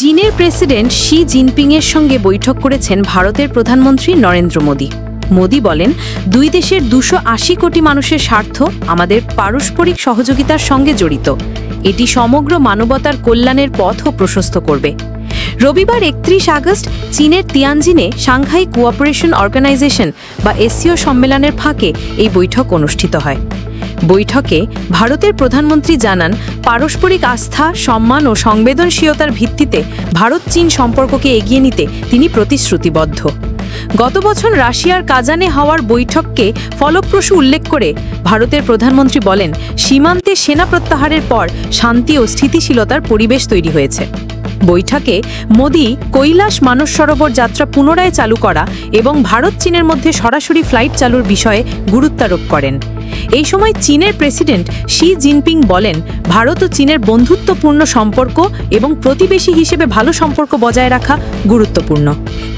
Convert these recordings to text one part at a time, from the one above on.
চীনের president Xi জিনপিংয়ের সঙ্গে বৈঠক করেছেন ভারতের প্রধানমন্ত্রী নরেন্দ্র মোদি। মোদি বলেন, দুই দেশের 280 কোটি মানুষের স্বার্থ আমাদের পারস্পরিক সহযোগিতার সঙ্গে জড়িত। এটি সমগ্র মানবতার কল্যাণের পথও প্রশস্ত করবে। রবিবার 31 আগস্ট চীনের তিয়ানজিনে সাংহাই কোঅপারেশন অর্গানাইজেশন বা এসসিও সম্মেলনের ফাঁকে এই বৈঠক অনুষ্ঠিত হয়। বৈঠকে ভারতের প্রধানমন্ত্রী জানান, পারস্পরিক আস্থা, সম্মান ও সংবেদনশীলতার ভিত্তিতে ভারত চীন সম্পর্ককে এগিয়ে নিতে তিনি প্রতিশ্রুতিবদ্ধ। গত বছর রাশিয়ার কাজানে হওয়ার বৈঠককে ফলপ্রসূ উল্লেখ করে ভারতের প্রধানমন্ত্রী বলেন, সীমান্তে সেনা প্রত্যাহারের পর শান্তি ও স্থিতিশীলতার পরিবেশ তৈরি হয়েছে। বৈঠকে মোদি কৈলাস মানস সরোবর যাত্রা পুনরায় চালু করা এবং ভারত চীনের মধ্যে সরাসরি ফ্লাইট চালুর বিষয়ে গুরুত্বারোপ করেন। এই সময় চীনের প্রেসিডেন্ট শি জিনপিং বলেন, ভারত ও চীনের বন্ধুত্বপূর্ণ সম্পর্ক এবং প্রতিবেশী হিসেবে ভালো সম্পর্ক বজায় রাখা গুরুত্বপূর্ণ।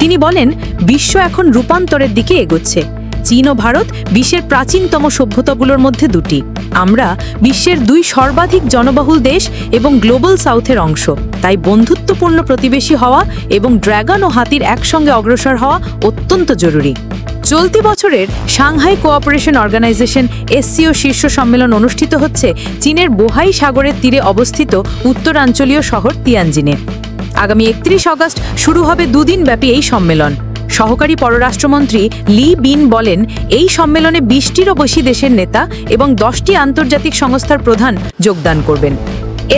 তিনি বলেন, বিশ্ব এখন রূপান্তরের দিকে এগোচ্ছে। চীন ও ভারত বিশ্বের প্রাচীনতম সভ্যতাগুলোর মধ্যে দুটি। আমরা বিশ্বের 2 সর্বাধিক জনবহুল দেশ এবং গ্লোবাল সাউথের অংশ। তাই বন্ধুত্বপূর্ণ প্রতিবেশী হওয়া এবং ড্রাগন ও হাতির একসঙ্গে অগ্রসর হওয়া অত্যন্ত জরুরি। চলতি বছরের সাংহাই কোঅপারেশন অর্গানাইজেশন এসসিও শীর্ষ সম্মেলন অনুষ্ঠিত হচ্ছে চীনের বোহাই সাগরের তীরে অবস্থিত উত্তরাঞ্চলীয় শহর তিয়ানজিনে। আগামী 31 আগস্ট শুরু হবে 2 দিনব্যাপী এই সম্মেলন। সহকারী পররাষ্ট্রমন্ত্রী লি বিন বলেন, এই সম্মেলনে 20টিরও বেশি দেশের নেতা এবং 10টি আন্তর্জাতিক সংস্থার প্রধান যোগদান করবেন।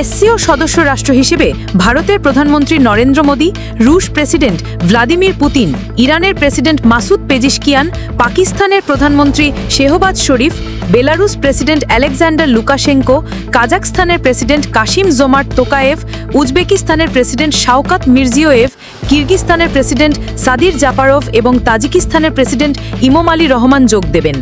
এসসিও সদস্য রাষ্ট্র হিসেবে ভারতের প্রধানমন্ত্রী নরেন্দ্র মোদি, রুশ প্রেসিডেন্ট ভ্লাদিমির পুতিন, ইরানের প্রেসিডেন্ট মাসুদ পেজিশকিয়ান, পাকিস্তানের প্রধানমন্ত্রী Shehbaz Sharif, Belarus president Alexander Lukashenko, কাজাখস্তানের প্রেসিডেন্ট কাশিম জোমার্ট তোকায়েভ, উজবেকিস্তানের প্রেসিডেন্ট শাওকাত মির্জিয়োয়েভ, কিরগিজস্তানের প্রেসিডেন্ট সাদির জাপারভ এবং তাজিকিস্তানের প্রেসিডেন্ট ইমোমালি রহমান যোগ দেবেন।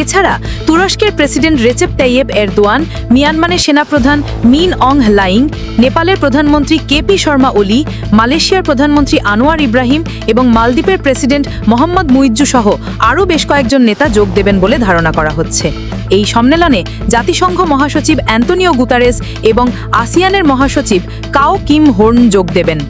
এছাড়া তুরস্কের প্রেসিডেন্ট রেচেপ তাইয়েব এরদোয়ান, মিয়ানমারের সেনাপ্রধান মিন অং হ্লাইং, নেপালের প্রধানমন্ত্রী কেপি শর্মা ওলি, মালয়েশিয়ার প্রধানমন্ত্রী আনোয়ার ইব্রাহিম এবং মালদ্বীপের প্রেসিডেন্ট মোহাম্মদ মুইজ্জু সহ আরও বেশ কয়েকজন নেতা যোগ দেবেন বলে ধারণা করা হচ্ছে। এই সম্মেলনে জাতিসংঘ মহাসচিব অ্যান্তোনিও গুতারেস এবং আসিয়ানের মহাসচিব কাও কিম হোর্ন যোগ দেবেন।